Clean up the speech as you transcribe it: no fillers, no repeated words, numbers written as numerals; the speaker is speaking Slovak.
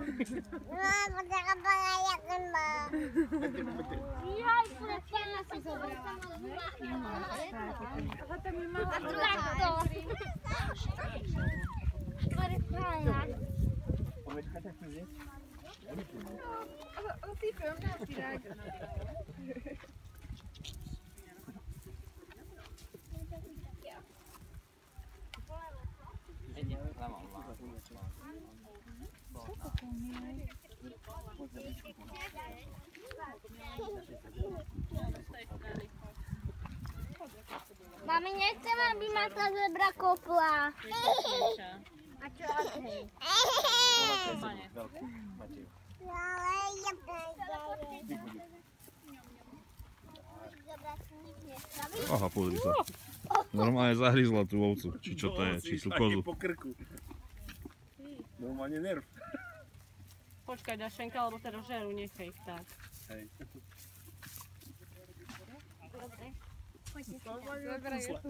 Mama, nakapagayakan ba? Jaj, plecena si zobrala. Ako to mi mama. Ako to. Parifajna. A cipőm nem virág. Mami, nechcem, aby ma tá zebra kopla. A čo hej? Ale ja prejdem. Aha, pozri sa. Normálne zahryzla tú ovcu, či čo to je, či tú kozu. Po krku. Normálne nerv. Počkaj, dáš šenka, lebo teraz žerú, nechaj ich tak. Hej. Dobre, je tu